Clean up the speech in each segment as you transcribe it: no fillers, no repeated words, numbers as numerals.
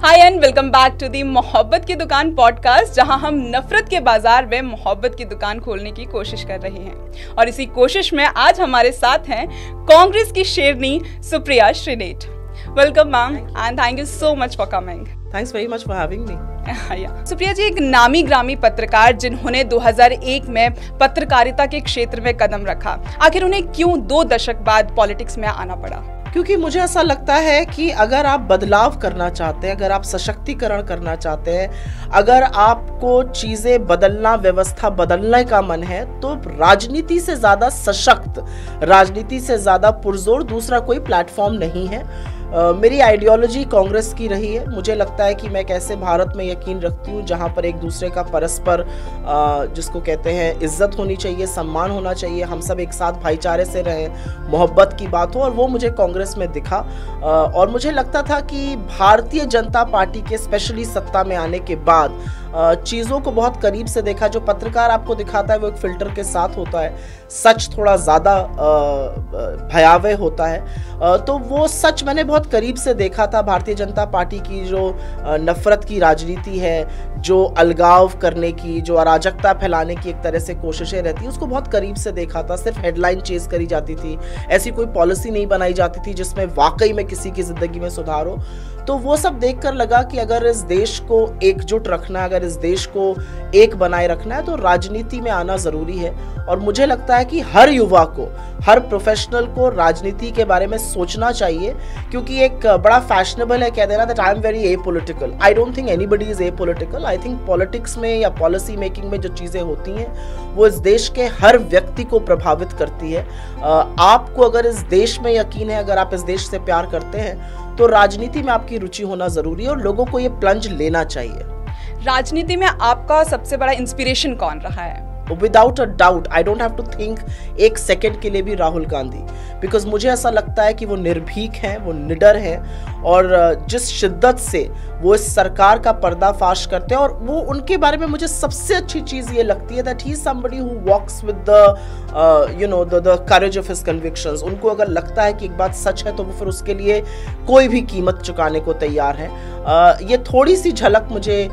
Hi and welcome back to the मोहब्बत की दुकान पॉडकास्ट, जहां हम नफरत के बाजार में मोहब्बत की दुकान खोलने की कोशिश कर रहे हैं। और इसी कोशिश में आज हमारे साथ हैं कांग्रेस की शेरनी Supriya Shrinate. Welcome ma'am and thank you so much for coming. Thanks very much for having me. Supriya ji एक नामी ग्रामी पत्रकार जिन्होंने 2001 में पत्रकारिता के क्षेत्र में कदम रखा, आखिर उन्हें क्यों 2 दशक बाद पॉलिटिक्स में आना पड़ा? क्योंकि मुझे ऐसा लगता है कि अगर आप बदलाव करना चाहते हैं, अगर आप सशक्तिकरण करना चाहते हैं, अगर आपको चीज़ें बदलना, व्यवस्था बदलने का मन है, तो राजनीति से ज़्यादा सशक्त, राजनीति से ज़्यादा पुरजोर दूसरा कोई प्लेटफॉर्म नहीं है। मेरी आइडियोलॉजी कांग्रेस की रही है। मुझे लगता है कि मैं कैसे भारत में यकीन रखती हूँ जहाँ पर एक दूसरे का परस्पर जिसको कहते हैं इज्जत होनी चाहिए, सम्मान होना चाहिए, हम सब एक साथ भाईचारे से रहें, मोहब्बत की बात हो, और वो मुझे कांग्रेस में दिखा। और मुझे लगता था कि भारतीय जनता पार्टी के स्पेशली सत्ता में आने के बाद चीज़ों को बहुत करीब से देखा। जो पत्रकार आपको दिखाता है वो एक फिल्टर के साथ होता है, सच थोड़ा ज़्यादा भयावह होता है। तो वो सच मैंने बहुत करीब से देखा था। भारतीय जनता पार्टी की जो नफरत की राजनीति है, जो अलगाव करने की, जो अराजकता फैलाने की एक तरह से कोशिशें रहती हैं, उसको बहुत करीब से देखा था। सिर्फ हेडलाइन चेज करी जाती थी, ऐसी कोई पॉलिसी नहीं बनाई जाती थी जिसमें वाकई में किसी की ज़िंदगी में सुधार हो। तो वो सब देखकर लगा कि अगर इस देश को एकजुट रखना है, अगर इस देश को एक बनाए रखना है, तो राजनीति में आना ज़रूरी है। और मुझे लगता है कि हर युवा को, हर प्रोफेशनल को राजनीति के बारे में सोचना चाहिए, क्योंकि एक बड़ा फैशनेबल है कह देना that I am very apolitical. I don't think anybody is apolitical. I think politics में या पॉलिसी मेकिंग में जो चीज़ें होती हैं वो इस देश के हर व्यक्ति को प्रभावित करती है। आपको अगर इस देश में यकीन है, अगर आप इस देश से प्यार करते हैं, तो राजनीति में आपकी रुचि होना जरूरी है और लोगों को ये प्लंज लेना चाहिए। राजनीति में आपका सबसे बड़ा इंस्पिरेशन कौन रहा है? Without a doubt, I don't have to think एक सेकेंड के लिए भी, राहुल गांधी। बिकॉज मुझे ऐसा लगता है कि वो निर्भीक हैं, वो निडर हैं, और जिस शिद्दत से वो इस सरकार का पर्दाफाश करते हैं, और वो उनके बारे में मुझे सबसे अच्छी चीज़ ये लगती है that he is somebody who walks with the courage of his convictions. उनको अगर लगता है कि एक बात सच है तो वो फिर उसके लिए कोई भी कीमत चुकाने को तैयार है। ये थोड़ी सी झलक मुझे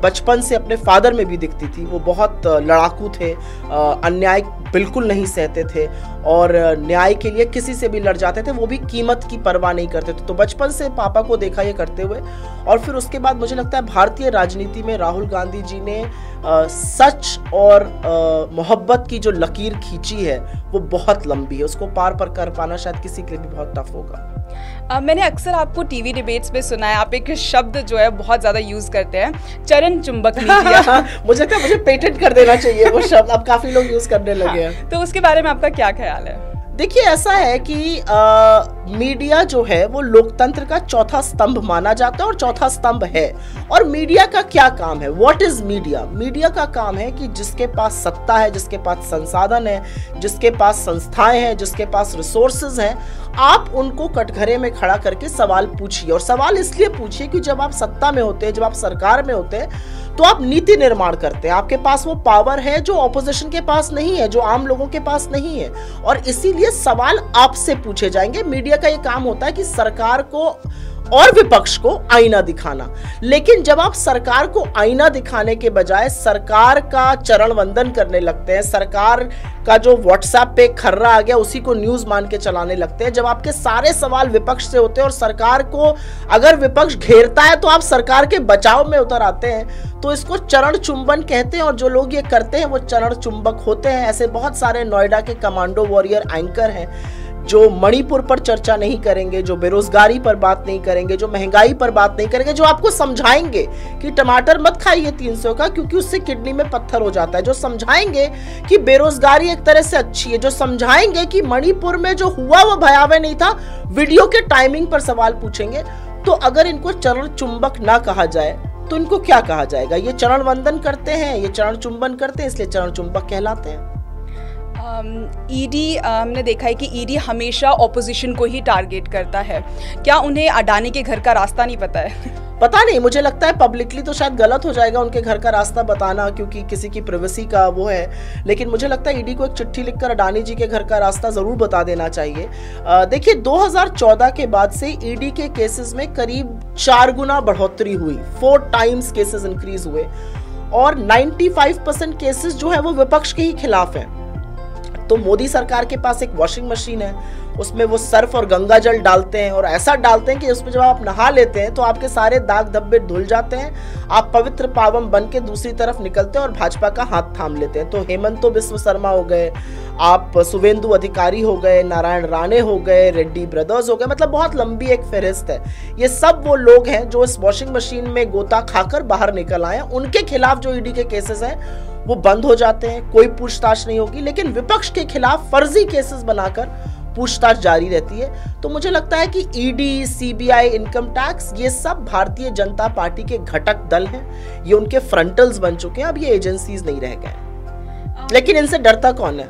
बचपन से अपने फादर में भी दिखती थी। वो बहुत लड़ाकू थे, अन्याय बिल्कुल नहीं सहते थे, और न्याय के लिए किसी से भी लड़ जाते थे, वो भी कीमत की परवाह नहीं करते थे। तो बचपन से पापा को देखा ये करते हुए, और फिर उसके बाद मुझे लगता है भारतीय राजनीति में राहुल गांधी जी ने सच और मोहब्बत की जो लकीर खींची है वो बहुत लंबी है। उसको पार पर कर पाना शायद किसी के लिए भी बहुत टफ होगा। मैंने अक्सर आपको टीवी डिबेट्स में सुना है, आप एक शब्द जो है बहुत ज्यादा यूज करते हैं, चरण चुंबक मीडिया। मुझे पेटेंट कर देना चाहिए वो शब्द, अब काफी लोग यूज करने लगे हैं। तो उसके बारे में आपका क्या ख्याल है? देखिए, ऐसा है कि मीडिया जो है वो लोकतंत्र का चौथा स्तंभ माना जाता है, और चौथा स्तंभ है। और मीडिया का क्या काम है? What is media? मीडिया का काम है कि जिसके पास सत्ता है, जिसके पास संसाधन है, जिसके पास संस्थाएं हैं, जिसके पास रिसोर्सेज हैं, आप उनको कटघरे में खड़ा करके सवाल पूछिए। और सवाल इसलिए पूछिए कि जब आप सत्ता में होते हैं, जब आप सरकार में होते हैं, तो आप नीति निर्माण करते हैं। आपके पास वो पावर है जो ऑपोजिशन के पास नहीं है, जो आम लोगों के पास नहीं है, और इसीलिए सवाल आपसे पूछे जाएंगे। मीडिया का ये काम होता है कि सरकार को और विपक्ष को आईना दिखाना। लेकिन जब आप सरकार को आईना दिखाने के बजाय सरकार का चरण वंदन करने लगते हैं, सरकार का जो व्हाट्सएप पे खर्रा आ गया उसी को न्यूज मान के चलाने लगते हैं, जब आपके सारे सवाल विपक्ष से होते हैं, और सरकार को अगर विपक्ष घेरता है तो आप सरकार के बचाव में उतर आते हैं, तो इसको चरण चुंबन कहते हैं। और जो लोग ये करते हैं वो चरण चुंबक होते हैं। ऐसे बहुत सारे नोएडा के कमांडो वॉरियर एंकर हैं जो मणिपुर पर चर्चा नहीं करेंगे, जो बेरोजगारी पर बात नहीं करेंगे, जो महंगाई पर बात नहीं करेंगे, जो आपको समझाएंगे कि टमाटर मत खाइए 300 का क्योंकि उससे किडनी में पत्थर हो जाता है, जो समझाएंगे कि बेरोजगारी एक तरह से अच्छी है, जो समझाएंगे कि मणिपुर में जो हुआ वो भयावह नहीं था, वीडियो के टाइमिंग पर सवाल पूछेंगे। तो अगर इनको चरण चुंबक ना कहा जाए तो इनको क्या कहा जाएगा? ये चरण वंदन करते हैं, ये चरण चुंबन करते हैं, इसलिए चरण चुंबक कहलाते हैं। ईडी हमने देखा है कि ईडी हमेशा ऑपोजिशन को ही टारगेट करता है। क्या उन्हें अडानी के घर का रास्ता नहीं पता है? पता नहीं, मुझे लगता है पब्लिकली तो शायद गलत हो जाएगा उनके घर का रास्ता बताना, क्योंकि किसी की प्राइवेसी का वो है, लेकिन मुझे लगता है ईडी को एक चिट्ठी लिखकर अडानी जी के घर का रास्ता जरूर बता देना चाहिए। देखिए 2014 के बाद से ईडी के केसेस में करीब 4 गुना बढ़ोतरी हुई, 4 टाइम्स केसेस इंक्रीज हुए, और 95% केसेस जो है वो विपक्ष के ही खिलाफ है। तो मोदी सरकार के पास एक वॉशिंग मशीन है, उसमें वो सर्फ और गंगा जल डालते हैं और ऐसा डालते हैं कि उसमें जब आप नहा लेते हैं तो आपके सारे दाग धब्बे धुल जाते हैं, आप पवित्र पावन बन के दूसरी तरफ निकलते हैं और भाजपा का हाथ थाम लेते हैं। तो हेमंत बिस्व शर्मा हो गए, आप शुभेंदु अधिकारी हो गए, नारायण राणे हो गए, रेड्डी ब्रदर्स हो गए, मतलब बहुत लंबी एक फहरिस्त है। ये सब वो लोग हैं जो इस वॉशिंग मशीन में गोता खाकर बाहर निकल आए, उनके खिलाफ जो ईडी के केसेस हैं वो बंद हो जाते हैं, कोई पूछताछ नहीं होगी। लेकिन विपक्ष के खिलाफ फर्जी केसेस बनाकर पूछताछ जारी रहती है। तो मुझे लगता है कि ईडी, सीबीआई, इनकम टैक्स, ये सब भारतीय जनता पार्टी के घटक दल हैं, ये उनके फ्रंटल्स बन चुके हैं, अब ये एजेंसीज नहीं रह गए। लेकिन इनसे डरता कौन है?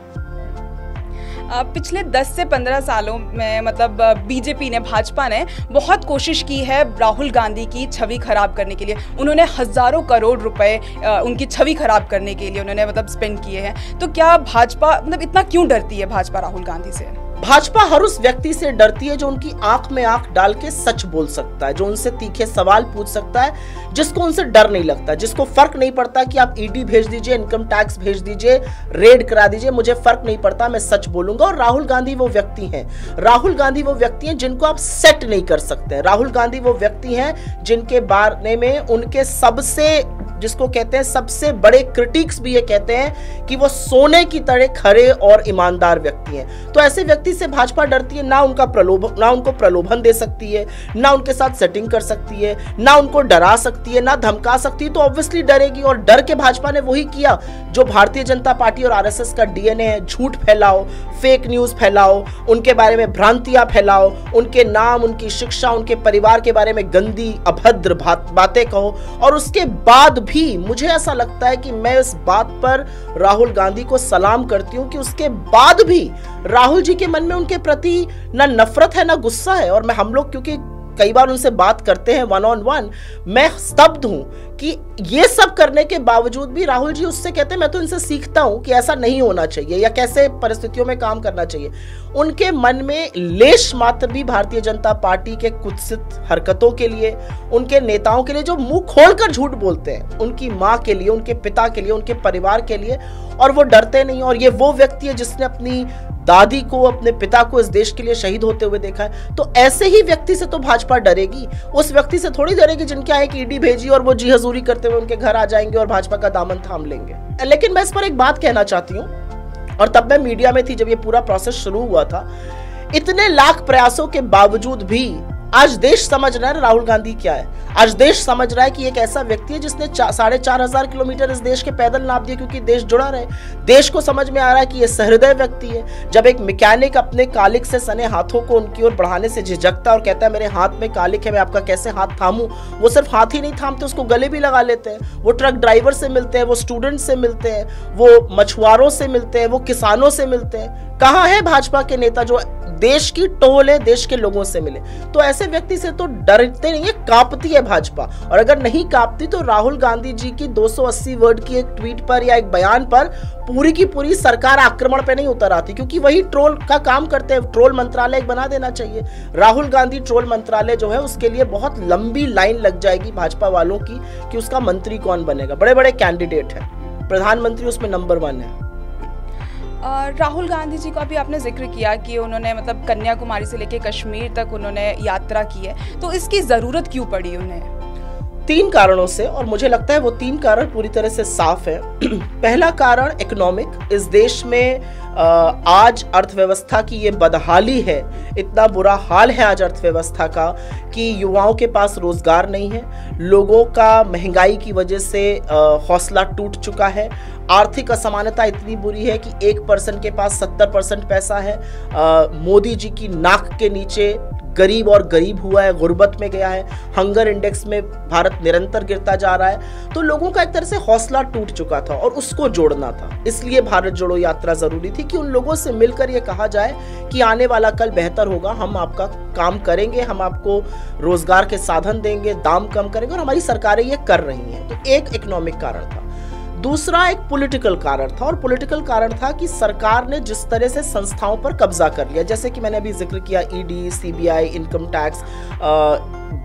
पिछले 10 से 15 सालों में मतलब बीजेपी ने, भाजपा ने बहुत कोशिश की है राहुल गांधी की छवि खराब करने के लिए। उन्होंने हजारों करोड़ रुपए उनकी छवि खराब करने के लिए उन्होंने मतलब स्पेंड किए हैं। तो क्या भाजपा मतलब इतना क्यों डरती है भाजपा राहुल गांधी से? भाजपा हर उस व्यक्ति से डरती है जो उनकी आंख में आंख डाल के सच बोल सकता है, जो उनसे तीखे सवाल पूछ सकता है, जिसको उनसे डर नहीं लगता, जिसको फर्क नहीं पड़ता कि आप ईडी भेज दीजिए, इनकम टैक्स भेज दीजिए, रेड करा दीजिए, मुझे फर्क नहीं पड़ता, मैं सच बोलूंगा। और राहुल गांधी वो व्यक्ति हैं, राहुल गांधी वो व्यक्ति हैं जिनको आप सेट नहीं कर सकते। राहुल गांधी वो व्यक्ति हैं जिनके बारे में उनके सबसे, जिसको कहते हैं सबसे बड़े क्रिटिक्स भी ये कहते हैं कि वो सोने की तरह खरे और ईमानदार व्यक्ति हैं। तो ऐसे व्यक्ति से भाजपा डरती है। ना उनको प्रलोभन दे सकती है, ना उनके साथ सेटिंग कर सकती है, ना उनको डरा सकती है, ना धमका सकती है। तो ऑब्वियसली डरेगी, और डर के भाजपा ने वही किया जो भारतीय जनता पार्टी और आरएसएस का डीएनए है। झूठ फैलाओ, फेक न्यूज फैलाओ, उनके बारे में भ्रांतियां फैलाओ, उनके नाम, उनकी शिक्षा, उनके परिवार के बारे में गंदी अभद्र बातें कहो। और उसके बाद भी मुझे ऐसा लगता है कि मैं इस बात पर राहुल गांधी को सलाम करती हूं कि उसके बाद भी राहुल जी के मन में उनके प्रति ना नफरत है ना गुस्सा है। और हम लोग क्योंकि कई बार उनसे बात करते हैं 1-on-1, मैं स्तब्ध हूं कि ये सब करने के बावजूद भी राहुल जी उससे कहते हैं मैं तो इनसे सीखता हूं कि ऐसा नहीं होना चाहिए या कैसे परिस्थितियों में काम करना चाहिए। उनके मन में लेश मात्र भी भारतीय जनता पार्टी के कुत्सित हरकतों के लिए, उनके नेताओं के लिए जो मुंह खोलकर झूठ बोलते हैं, उनकी माँ के लिए, उनके पिता के लिए, उनके परिवार के लिए, और वो डरते नहीं। और ये वो व्यक्ति है जिसने अपनी दादी को, अपने पिता को इस देश के लिए शहीद होते हुए देखा है। तो ऐसे ही व्यक्ति से तो भाजपा डरेगी, उस व्यक्ति से थोड़ी डरेगी जिनके यहाँ एक ईडी भेजी और वो जी हजूरी करते हुए उनके घर आ जाएंगे और भाजपा का दामन थाम लेंगे। लेकिन मैं इस पर एक बात कहना चाहती हूँ, और तब मैं मीडिया में थी जब ये पूरा प्रोसेस शुरू हुआ था। इतने लाख प्रयासों के बावजूद भी आज देश समझ रहा है राहुल गांधी क्या है। आज देश समझ रहा है कि एक ऐसा व्यक्ति है जिसने 4,500 किलोमीटर इस देश के पैदल नाप दिए क्योंकि देश जुड़ा रहे। देश को समझ में आ रहा है कि ये सहृदय व्यक्ति है। जब एक मैकेनिक अपने कालिक से सने हाथों को उनकी ओर बढ़ाने से झिझकता और कहता है मेरे हाथ में कालिक है, मैं आपका कैसे हाथ थामूं, वो सिर्फ हाथ ही नहीं थामते, उसको गले भी लगा लेते हैं। वो ट्रक ड्राइवर से मिलते हैं, वो स्टूडेंट से मिलते हैं, वो मछुआरों से मिलते हैं, वो किसानों से मिलते हैं। कहाँ है भाजपा के नेता जो देश की टोल है, देश के लोगों से मिले? तो ऐसे व्यक्ति से तो डरते नहीं है, कांपती है भाजपा। और अगर नहीं कांपती तो राहुल गांधी जी की 280 वर्ड की एक ट्वीट पर या एक बयान पर पूरी की पूरी सरकार आक्रमण पे नहीं उतर आती, क्योंकि वही ट्रोल का काम करते हैं। ट्रोल मंत्रालय एक बना देना चाहिए। राहुल गांधी ट्रोल मंत्रालय जो है उसके लिए बहुत लंबी लाइन लग जाएगी भाजपा वालों की कि उसका मंत्री कौन बनेगा। बड़े बड़े कैंडिडेट हैं, प्रधानमंत्री उसमें नंबर 1 है। राहुल गांधी जी का भी आपने जिक्र किया कि उन्होंने मतलब कन्याकुमारी से लेकर कश्मीर तक उन्होंने यात्रा की है, तो इसकी जरूरत क्यों पड़ी उन्हें? 3 कारणों से, और मुझे लगता है वो 3 कारण पूरी तरह से साफ है। पहला कारण इकोनॉमिक। इस देश में आज अर्थव्यवस्था की ये बदहाली है, इतना बुरा हाल है आज अर्थव्यवस्था का कि युवाओं के पास रोजगार नहीं है, लोगों का महंगाई की वजह से हौसला टूट चुका है, आर्थिक असमानता इतनी बुरी है कि 1% के पास 70% पैसा है। मोदी जी की नाक के नीचे गरीब और गरीब हुआ है, गुर्बत में गया है, हंगर इंडेक्स में भारत निरंतर गिरता जा रहा है। तो लोगों का एक तरह से हौसला टूट चुका था और उसको जोड़ना था। इसलिए भारत जोड़ो यात्रा जरूरी थी कि उन लोगों से मिलकर ये कहा जाए कि आने वाला कल बेहतर होगा, हम आपका काम करेंगे, हम आपको रोजगार के साधन देंगे, दाम कम करेंगे, और हमारी सरकारें ये कर रही हैं। तो एक इकोनॉमिक कारण था। दूसरा एक पॉलिटिकल कारण था, और पॉलिटिकल कारण था कि सरकार ने जिस तरह से संस्थाओं पर कब्जा कर लिया, जैसे कि मैंने अभी जिक्र किया, ईडी, सीबीआई, इनकम टैक्स,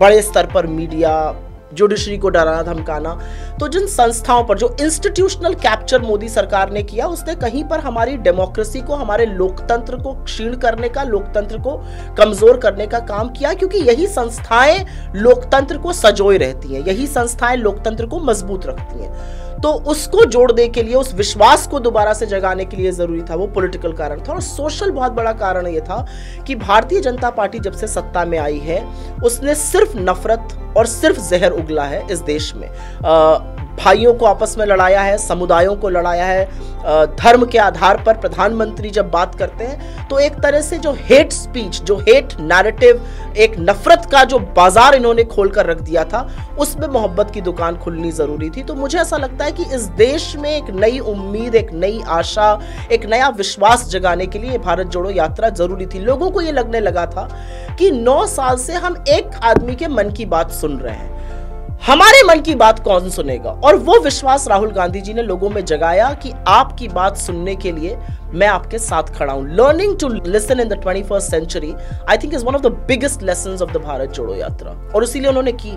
बड़े स्तर पर मीडिया, जुडिशरी को डराना धमकाना। तो जिन संस्थाओं पर जो इंस्टीट्यूशनल कैप्चर मोदी सरकार ने किया, उसने कहीं पर हमारी डेमोक्रेसी को, हमारे लोकतंत्र को क्षीण करने का, लोकतंत्र को कमजोर करने का काम किया, क्योंकि यही संस्थाएं लोकतंत्र को सजोए रहती हैं, यही संस्थाएं लोकतंत्र को मजबूत रखती हैं। तो उसको जोड़ने के लिए, उस विश्वास को दोबारा से जगाने के लिए जरूरी था, वो पॉलिटिकल कारण था। और सोशल बहुत बड़ा कारण ये था कि भारतीय जनता पार्टी जब से सत्ता में आई है, उसने सिर्फ नफरत और सिर्फ जहर उगला है इस देश में। भाइयों को आपस में लड़ाया है, समुदायों को लड़ाया है। धर्म के आधार पर प्रधानमंत्री जब बात करते हैं तो एक तरह से जो हेट स्पीच, जो हेट नैरेटिव, एक नफरत का जो बाजार इन्होंने खोलकर रख दिया था, उसमें मोहब्बत की दुकान खुलनी जरूरी थी। तो मुझे ऐसा लगता है कि इस देश में एक नई उम्मीद, एक नई आशा, एक नया विश्वास जगाने के लिए भारत जोड़ो यात्रा जरूरी थी। लोगों को ये लगने लगा था कि 9 साल से हम एक आदमी के मन की बात सुन रहे हैं, हमारे मन की बात कौन सुनेगा। और वो विश्वास राहुल गांधी जी ने लोगों में जगाया कि आपकी बात सुनने के लिए मैं आपके साथ खड़ा हूं। Learning to listen in the 21st century I think is one of the biggest lessons of the Bharat Jodo Yatra, और इसीलिए उन्होंने की।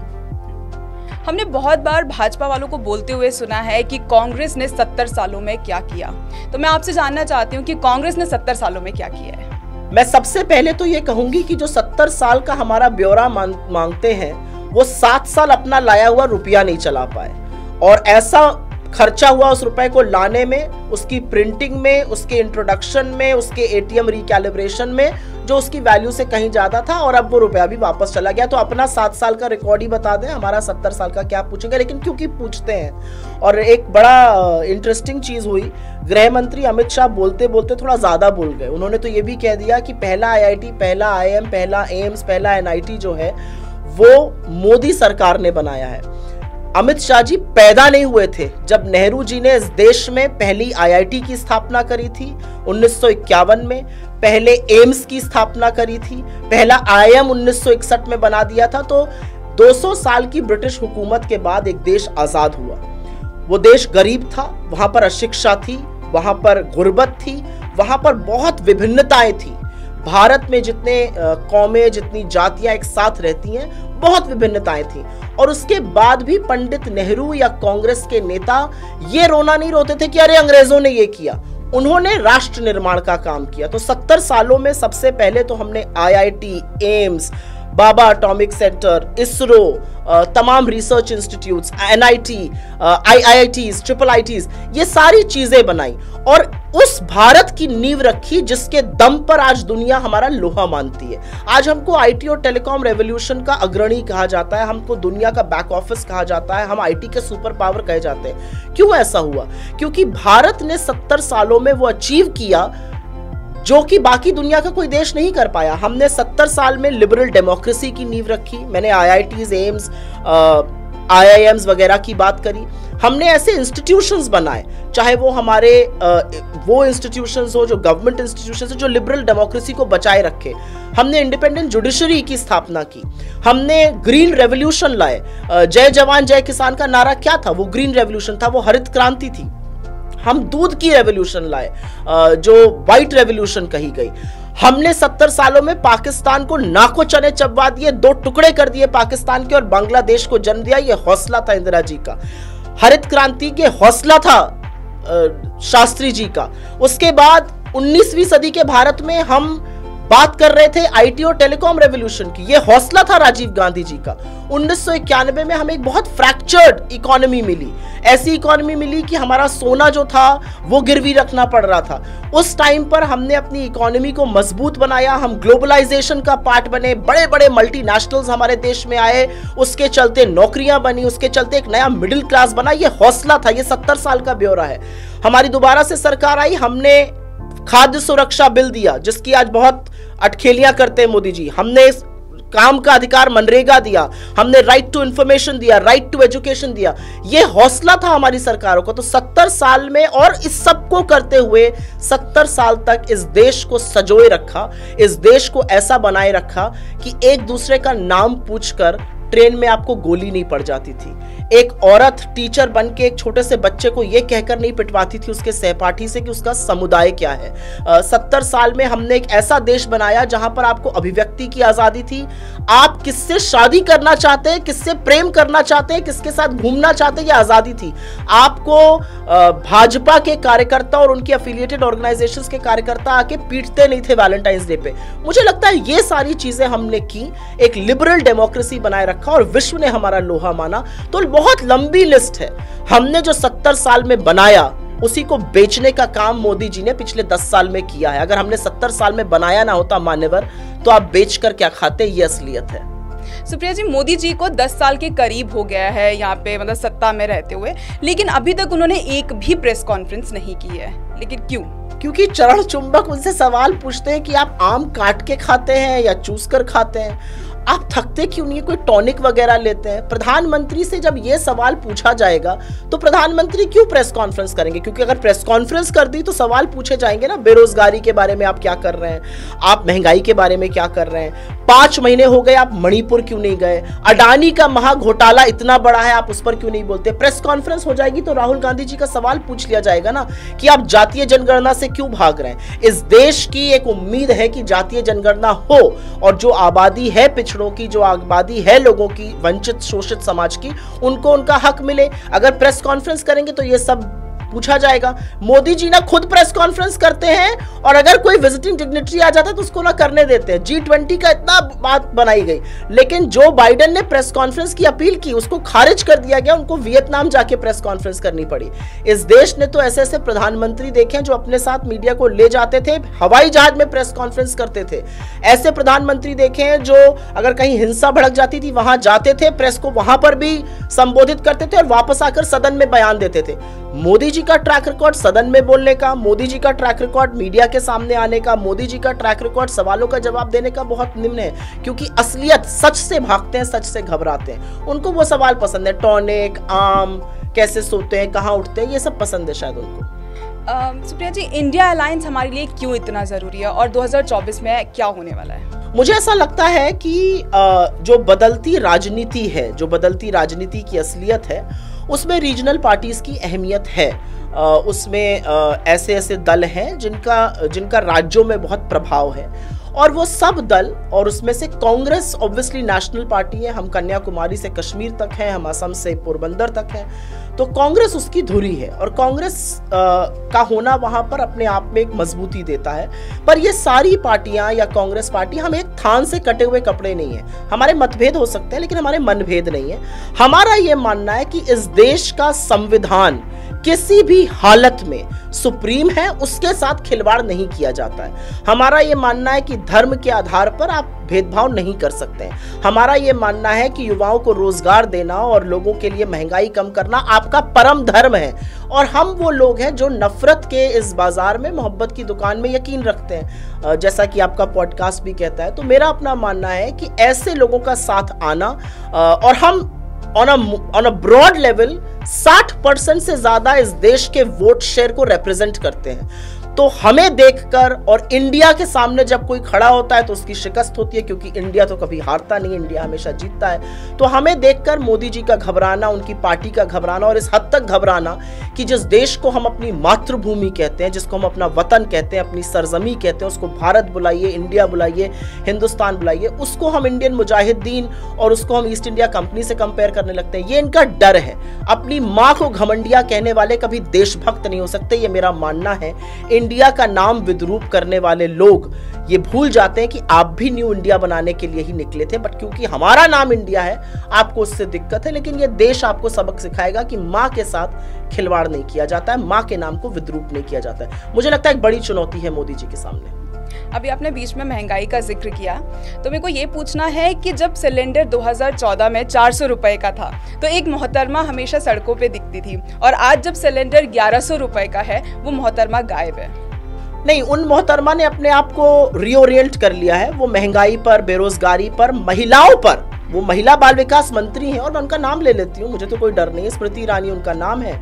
हमने बहुत बार भाजपा वालों को बोलते हुए सुना है कि कांग्रेस ने 70 सालों में क्या किया। तो मैं आपसे जानना चाहती हूँ कि कांग्रेस ने 70 सालों में क्या किया है। मैं सबसे पहले तो ये कहूंगी कि जो 70 साल का हमारा ब्यौरा मांगते हैं, वो 7 साल अपना लाया हुआ रुपया नहीं चला पाए, और ऐसा खर्चा हुआ उस रुपए को लाने में, उसकी प्रिंटिंग में, उसके इंट्रोडक्शन में, उसके एटीएम रिकैलिब्रेशन में, जो उसकी वैल्यू से कहीं ज्यादा था, और अब वो रुपया भी वापस चला गया। तो अपना 7 साल का रिकॉर्ड ही बता दें, हमारा 70 साल का क्या पूछेंगे। लेकिन क्योंकि पूछते हैं। और एक बड़ा इंटरेस्टिंग चीज हुई, गृह मंत्री अमित शाह बोलते बोलते थोड़ा ज्यादा बोल गए। उन्होंने तो ये भी कह दिया कि पहला IIT, पहला IIM, पहला एम्स, पहला NIT जो है वो मोदी सरकार ने बनाया है। अमित शाह जी पैदा नहीं हुए थे जब नेहरू जी ने इस देश में पहली IIT की स्थापना करी थी 1951 में, पहले एम्स की स्थापना करी थी, पहला IIM 1961 में बना दिया था। तो 200 साल की ब्रिटिश हुकूमत के बाद एक देश आजाद हुआ। वो देश गरीब था, वहां पर अशिक्षा थी, वहां पर गुर्बत थी, वहां पर बहुत विभिन्नताएं थी। भारत में जितने कौमें, जितनी जातियां एक साथ रहती हैं, बहुत विभिन्नताएं थी। और उसके बाद भी पंडित नेहरू या कांग्रेस के नेता ये रोना नहीं रोते थे कि अरे अंग्रेजों ने ये किया। उन्होंने राष्ट्र निर्माण का काम किया। तो 70 सालों में सबसे पहले तो हमने IIT, एम्स, बाबा एटॉमिक सेंटर, इसरो, तमाम research institutes, NIT, IITs, IIITs, ये सारी चीजें बनाई और उस भारत की नींव रखी जिसके दम पर आज दुनिया हमारा लोहा मानती है। आज हमको IT और टेलीकॉम रेवोल्यूशन का अग्रणी कहा जाता है, हमको दुनिया का बैक ऑफिस कहा जाता है, हम IT के सुपर पावर कहे जाते हैं। क्यों ऐसा हुआ? क्योंकि भारत ने 70 सालों में वो अचीव किया जो कि बाकी दुनिया का कोई देश नहीं कर पाया। हमने 70 साल में लिबरल डेमोक्रेसी की नींव रखी। मैंने IITs, एम्स, IIMs वगैरह की बात करी। हमने ऐसे इंस्टीट्यूशंस बनाए, चाहे वो हमारे वो इंस्टीट्यूशंस हो जो गवर्नमेंट इंस्टीट्यूशंस हो जो लिबरल डेमोक्रेसी को बचाए रखे। हमने इंडिपेंडेंट जुडिशरी की स्थापना की। हमने ग्रीन रेवोल्यूशन लाए। जय जवान जय किसान का नारा क्या था? वो ग्रीन रेवोल्यूशन था, वो हरित क्रांति थी। हम दूध की रेवोल्यूशन लाए जो व्हाइट रेवोल्यूशन कही गई। हमने 70 सालों में पाकिस्तान को नाको चने चबवा दिए, 2 टुकड़े कर दिए पाकिस्तान के और बांग्लादेश को जन्म दिया। ये हौसला था इंदिरा जी का। हरित क्रांति के हौसला था शास्त्री जी का। उसके बाद 19वीं सदी के भारत में हम बात कर रहे थे IT और टेलीकॉम रेवोल्यूशन की। ये हौसला था राजीव गांधी जी का। 1991 में हमें एक बहुत फ्रैक्चर्ड इकोनॉमी मिली। ऐसी इकोनॉमी मिली कि हमारा सोना जो था वो गिरवी रखना पड़ रहा था। उस टाइम पर हमने अपनी इकोनॉमी को मजबूत बनाया। हम ग्लोबलाइजेशन का पार्ट बने। बड़े बड़े मल्टीनेशनल्स हमारे देश में आए। उसके चलते नौकरियां बनी, उसके चलते एक नया मिडिल क्लास बना। ये हौसला था। ये 70 साल का ब्यौरा है। हमारी दोबारा से सरकार आई, हमने खाद्य सुरक्षा बिल दिया जिसकी आज बहुत अटखेलियां करते हैं मोदी जी। हमने काम का अधिकार मनरेगा दिया, हमने राइट टू इंफॉर्मेशन दिया, राइट टू एजुकेशन दिया। ये हौसला था हमारी सरकारों को। तो 70 साल में और इस सब को करते हुए 70 साल तक इस देश को संजोए रखा, इस देश को ऐसा बनाए रखा कि एक दूसरे का नाम पूछकर ट्रेन में आपको गोली नहीं पड़ जाती थी। एक औरत टीचर बन के एक छोटे से बच्चे को यह कहकर नहीं पिटवाती थी उसके सहपाठी से कि उसका समुदाय क्या है। 70 साल में हमने एक ऐसा देश बनाया जहां पर आपको अभिव्यक्ति की आजादी थी। आप किससे शादी करना चाहते हैं, किससे प्रेम करना चाहते हैं, किसके साथ घूमना चाहते हैं, ये आजादी थी। आपको भाजपा के कार्यकर्ता और उनकी एफिलिएटेड ऑर्गेनाइजेशंस के कार्यकर्ता आके पीटते नहीं थे वैलेंटाइंस डे पे। मुझे लगता है ये सारी चीजें हमने की, एक लिबरल डेमोक्रेसी बनाए रखा और विश्व ने हमारा लोहा माना। तो बहुत लंबी लिस्ट है। हमने जो 70 साल में बनाया उसी को बेचने का काम मोदी जी ने पिछले 10 साल में किया है। अगर हमने 70 साल में बनाया ना होता मान्यवर, तो आप बेचकर क्या खाते, ये असलियत है। सुप्रिया जी, मोदी जी को 10 साल के करीब हो गया है यहाँ पे, मतलब सत्ता में रहते हुए, लेकिन अभी तक उन्होंने एक भी प्रेस कॉन्फ्रेंस नहीं की है। लेकिन क्यों? क्योंकि चरण चुंबक उनसे सवाल पूछते हैं कि आप आम काट के खाते हैं या चूस कर खाते हैं, आप थकते क्यों नहीं, कोई टॉनिक वगैरह लेते हैं। प्रधानमंत्री से जब ये सवाल पूछा जाएगा तो प्रधानमंत्री क्यों प्रेस कॉन्फ्रेंस करेंगे? क्योंकि अगर प्रेस कॉन्फ्रेंस कर दी तो सवाल पूछे जाएंगे ना, बेरोजगारी के बारे में आप क्या कर रहे हैं, आप महंगाई के बारे में क्या कर रहे हैं, 5 महीने हो गए आप मणिपुर क्यों नहीं गए, अडानी का महा घोटाला इतना बड़ा है आप उस पर क्यों नहीं बोलते। प्रेस कॉन्फ्रेंस हो जाएगी तो राहुल गांधी जी का सवाल पूछ लिया जाएगा ना कि आप जातीय जनगणना से क्यों भाग रहे हैं। इस देश की एक उम्मीद है कि जातीय जनगणना हो और जो आबादी है पिछड़ों की, जो आबादी है लोगों की, वंचित शोषित समाज की, उनको उनका हक मिले। अगर प्रेस कॉन्फ्रेंस करेंगे तो ये सब पूछा जाएगा। मोदी जी ना खुद प्रेस कॉन्फ्रेंस करते हैं और अगर कोई विजिटिंग डिग्नेटरी आ जाता है तो उसको ना करने देते हैं। G20 का इतना बात बनाई गई, लेकिन जो बाइडेन ने प्रेस कॉन्फ्रेंस की अपील की उसको खारिज कर दिया गया, उनको वियतनाम जाके प्रेस कॉन्फ्रेंस करनी पड़ी। इस देश ने तो ऐसे ऐसे प्रधानमंत्री देखे जो अपने साथ मीडिया को ले जाते थे, हवाई जहाज में प्रेस कॉन्फ्रेंस करते थे। ऐसे प्रधानमंत्री देखे हैं जो अगर कहीं हिंसा भड़क जाती थी वहां जाते थे, प्रेस को वहां पर भी संबोधित करते थे और वापस आकर सदन में बयान देते थे। मोदी जी का ट्रैक रिकॉर्ड सदन में बोलने का, मोदी जी का ट्रैक रिकॉर्ड मीडिया के सामने आने का, मोदी जी का ट्रैक रिकॉर्ड सवालों का जवाब देने का बहुत निम्न है। क्योंकि असलियत, सच से भागते हैं, सच से घबराते हैं। उनको वो सवाल पसंद है, टॉनिक, आम, कैसे सोते हैं, कहाँ उठते हैं, ये सब पसंद है शायद उनको। सुप्रिया जी, इंडिया अलायंस हमारे लिए क्यों इतना जरूरी है और 2024 में क्या होने वाला है? मुझे ऐसा लगता है कि जो बदलती राजनीति है, जो बदलती राजनीति की असलियत है, उसमें रीजनल पार्टीज की अहमियत है। उसमें ऐसे ऐसे दल हैं जिनका राज्यों में बहुत प्रभाव है और वो सब दल, और उसमें से कांग्रेस ऑब्वियसली नेशनल पार्टी है। हम कन्याकुमारी से कश्मीर तक हैं, हम असम से पोरबंदर तक हैं, तो कांग्रेस उसकी धुरी है और कांग्रेस का होना वहां पर अपने आप में एक मजबूती देता है। पर ये सारी पार्टियां या कांग्रेस पार्टी, हम एक थान से कटे हुए कपड़े नहीं है। हमारे मतभेद हो सकते हैं लेकिन हमारे मनभेद नहीं है। हमारा ये मानना है कि इस देश का संविधान किसी भी हालत में सुप्रीम है, उसके साथ खिलवाड़ नहीं किया जाता है। हमारा ये मानना है कि धर्म के आधार पर आप भेदभाव नहीं कर सकते हैं। हमारा ये मानना है कि युवाओं को रोजगार देना और लोगों के लिए महंगाई कम करना आपका परम धर्म है। और हम वो लोग हैं जो नफरत के इस बाजार में मोहब्बत की दुकान में यकीन रखते हैं, जैसा कि आपका पॉडकास्ट भी कहता है। तो मेरा अपना मानना है कि ऐसे लोगों का साथ आना, और हम ऑन अ ब्रॉड लेवल 60% से ज्यादा इस देश के वोट शेयर को रिप्रेजेंट करते हैं। तो हमें देखकर, और इंडिया के सामने जब कोई खड़ा होता है तो उसकी शिकस्त होती है, क्योंकि इंडिया तो कभी हारता नहीं, इंडिया हमेशा जीतता है। तो हमें देखकर मोदी जी का घबराना, उनकी पार्टी का घबराना, और इस हद तक घबराना कि जिस देश को हम अपनी मातृभूमि कहते हैं, जिसको हम अपना वतन कहते हैं, अपनी सरजमी कहते हैं, उसको भारत बुलाइए, इंडिया बुलाइए, हिंदुस्तान बुलाइए, उसको हम इंडियन मुजाहिदीन और उसको हम ईस्ट इंडिया कंपनी से कंपेयर करने लगते हैं। ये इनका डर है। अपनी माँ को घमंडिया कहने वाले कभी देशभक्त नहीं हो सकते, ये मेरा मानना है। इंडिया का नाम विद्रूप करने वाले लोग ये भूल जाते हैं कि आप भी न्यू इंडिया बनाने के लिए ही निकले थे, बट क्योंकि हमारा नाम इंडिया है आपको उससे दिक्कत है। लेकिन ये देश आपको सबक सिखाएगा कि माँ के साथ खिलवाड़ नहीं किया जाता है, माँ के नाम को विद्रूप नहीं किया जाता है। मुझे लगता है एक बड़ी चुनौती है मोदी जी के सामने। अभी आपने बीच में महंगाई का जिक्र किया, तो मेरे को ये पूछना है कि जब सिलेंडर 2014 में 400 रुपए का था तो एक मोहतरमा हमेशा सड़कों पे दिखती थी, और आज जब सिलेंडर 1100 रुपए का है वो मोहतरमा गायब है। नहीं, उन मोहतरमा ने अपने आप को रीओरिएंट कर लिया है। वो महंगाई पर, बेरोजगारी पर, महिलाओं पर, वो महिला बाल विकास मंत्री हैं और मैं उनका नाम ले लेती हूँ, मुझे तो कोई डर नहीं है। स्मृति ईरानी उनका नाम है,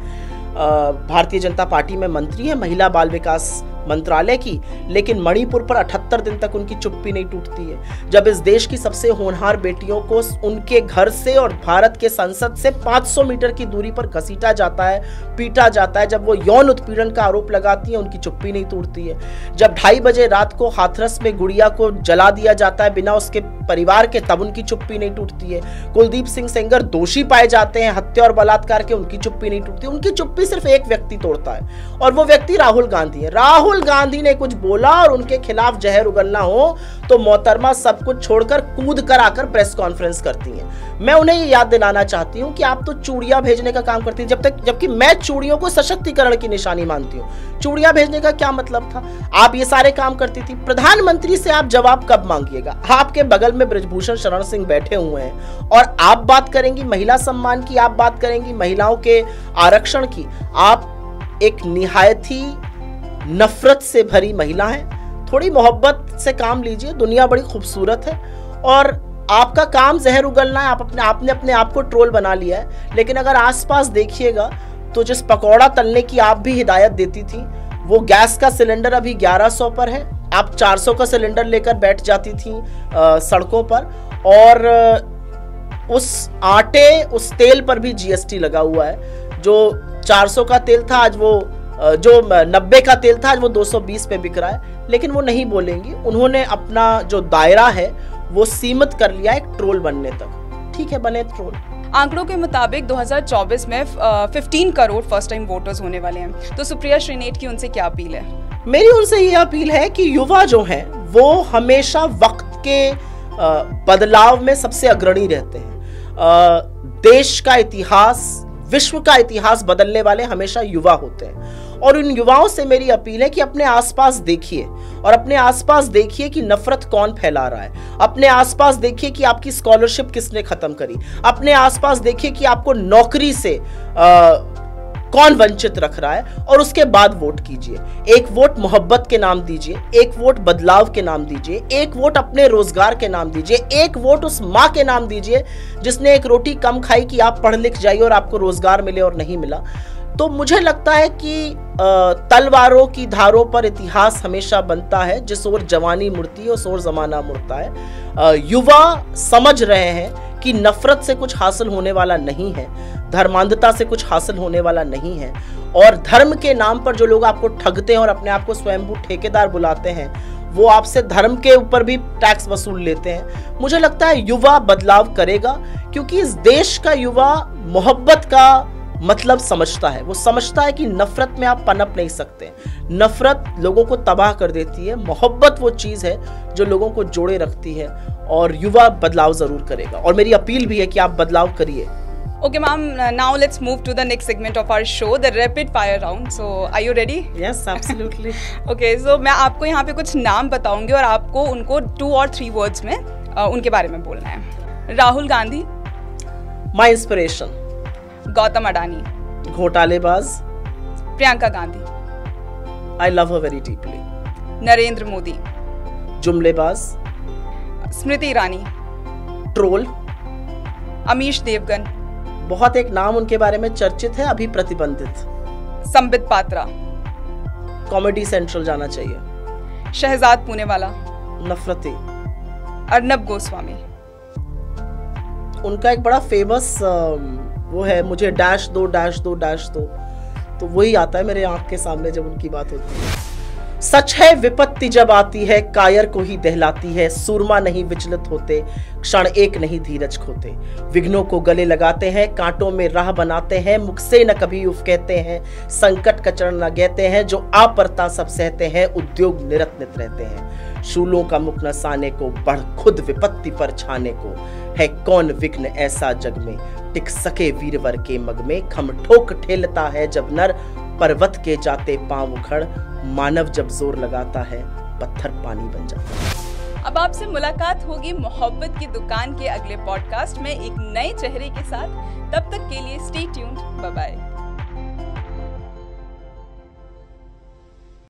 भारतीय जनता पार्टी में मंत्री है महिला बाल विकास मंत्रालय की, लेकिन मणिपुर पर 78 दिन तक उनकी चुप्पी नहीं टूटती है। जब इस देश की सबसे होनहार बेटियों को उनके घर से और भारत के संसद से 500 मीटर की दूरी पर घसीटा जाता है, पीटा जाता है, जब वो यौन उत्पीड़न का आरोप लगाती है, उनकी चुप्पी नहीं टूटती है। जब 2:30 बजे रात को हाथरस में गुड़िया को जला दिया जाता है बिना उसके परिवार के, तब उनकी चुप्पी नहीं टूटती है। कुलदीप सिंह सेंगर दोषी पाए जाते हैं हत्या और बलात्कार के, उनकी चुप्पी नहीं टूटती। उनकी चुप्पी सिर्फ एक व्यक्ति तोड़ता है और वो व्यक्ति राहुल गांधी है। राहुल गांधी ने कुछ बोला और उनके खिलाफ जहर उगलना हो तो मोहतरमा सब कुछ छोड़कर कूद कर आकर प्रेस कॉन्फ्रेंस करती हैं। मैं उन्हें ये याद दिलाना चाहती हूं कि आप तो चूड़ियां भेजने का काम करती हैं, जबकि मैं चूड़ियों को सशक्तिकरण की निशानी मानती हूं। चूड़ियां भेजने का क्या मतलब था? आप ये सारे काम करती थी। प्रधानमंत्री से आप जवाब कब मांगिएगा? आपके बगल में बृजभूषण शरण सिंह बैठे हुए हैं और आप बात करेंगी महिला सम्मान की, आप बात करेंगी महिलाओं के आरक्षण की। आप एक निहायत ही नफरत से भरी महिला है। थोड़ी मोहब्बत से काम लीजिए, दुनिया बड़ी खूबसूरत है और आपका काम जहर उगलना है। आपने अपने आप को ट्रोल बना लिया है। लेकिन अगर आसपास देखिएगा तो जिस पकौड़ा तलने की आप भी हिदायत देती थी, वो गैस का सिलेंडर अभी 1100 पर है। आप 400 का सिलेंडर लेकर बैठ जाती थी सड़कों पर, और उस आटे, उस तेल पर भी जीएसटी लगा हुआ है। जो 400 का तेल था आज वो, जो 90 का तेल था आज वो 220 पे बिक रहा है। लेकिन वो नहीं बोलेंगी। उन्होंने अपना जो दायरा है वो सीमित कर लिया एक ट्रोल बनने तक। ठीक है, बने ट्रोल। आंकड़ों के मुताबिक 2024 में 15 करोड़ फर्स्ट टाइम वोटर्स होने वाले हैं। तो सुप्रिया श्रीनेट की उनसे क्या अपील है? मेरी उनसे ये अपील है कि युवा जो हैं वो हमेशा वक्त के बदलाव में सबसे अग्रणी रहते हैं। देश का इतिहास, विश्व का इतिहास बदलने वाले हमेशा युवा होते हैं। और उन युवाओं से मेरी अपील है कि अपने आसपास देखिए और अपने आसपास देखिए कि नफरत कौन फैला रहा है। अपने आसपास देखिए कि आपकी स्कॉलरशिप किसने खत्म करी। अपने आसपास देखिए कि आपको नौकरी से कौन वंचित रख रहा है, और उसके बाद वोट कीजिए। एक वोट मोहब्बत के नाम दीजिए, एक वोट बदलाव के नाम दीजिए, एक वोट अपने रोजगार के नाम दीजिए, एक वोट उस माँ के नाम दीजिए जिसने एक रोटी कम खाई कि आप पढ़ लिख जाइए और आपको रोजगार मिले, और नहीं मिला। तो मुझे लगता है कि तलवारों की धारों पर इतिहास हमेशा बनता है। जिस ओर जवानी मुड़ती है उस ओर जमाना मुड़ता है। युवा समझ रहे हैं कि नफरत से कुछ हासिल होने वाला नहीं है, धर्मांधता से कुछ हासिल होने वाला नहीं है, और धर्म के नाम पर जो लोग आपको ठगते हैं और अपने आप को स्वयंभू ठेकेदार बुलाते हैं, वो आपसे धर्म के ऊपर भी टैक्स वसूल लेते हैं। मुझे लगता है युवा बदलाव करेगा, क्योंकि इस देश का युवा मोहब्बत का मतलब समझता है। वो समझता है कि नफरत में आप पनप नहीं सकते। नफरत लोगों को तबाह कर देती है। मोहब्बत वो चीज है जो लोगों को जोड़े रखती है, और युवा बदलाव जरूर करेगा। और मेरी अपील भी है कि आप बदलाव करिए। Okay, ma'am. Now let's move to the next segment of our show, the rapid fire round. So, are you ready? Yes, absolutely. Okay, so मैं आपको यहाँ पे कुछ नाम बताऊंगी और आपको उनको 2 और 3 वर्ड्स में उनके बारे में बोलना है। Rahul Gandhi, My inspiration. गौतम अडानी, घोटालेबाज, Priyanka Gandhi, I love her very deeply. Narendra Modi, जुमलेबाज, स्मृति ईरानी, ट्रोल, अमीश देवगन, बहुत एक नाम उनके बारे में चर्चित है, अभी प्रतिबंधित, संबित पात्रा, कॉमेडी सेंट्रल जाना चाहिए, शहजाद पूनेवाला, नफरती, अर्नब गोस्वामी। उनका एक बड़ा फेमस वो है, मुझे डैश दो डैश दो डैश दो, तो वही आता है मेरे आंख के सामने जब उनकी बात होती है। सच है विपत्ति जब आती है कायर को ही दहलाती है, सूरमा नहीं विचलित होते, क्षण एक नहीं धीरज खोते, विघ्नों को गले लगाते हैं, कांटों में राह बनाते हैं, मुख से न कभी उफ कहते हैं, संकट का चरण न कहते हैं, जो आपरता सब सहते हैं, उद्योग निरत्नित रहते हैं, शूलों का मुख न साने को, बढ़ खुद विपत्ति पर छाने को, है कौन विघ्न ऐसा जग में, टिक सके वीरवर के मग में, खम ठोक ठेलता है जब नर, पर्वत के जाते पांव उखड़, मानव जब जोर लगाता है पत्थर पानी बन जाता है। अब आपसे मुलाकात होगी मोहब्बत की दुकान के अगले पॉडकास्ट में एक नए चेहरे के साथ। तब तक के लिए स्टे ट्यून्ड, बाय बाय।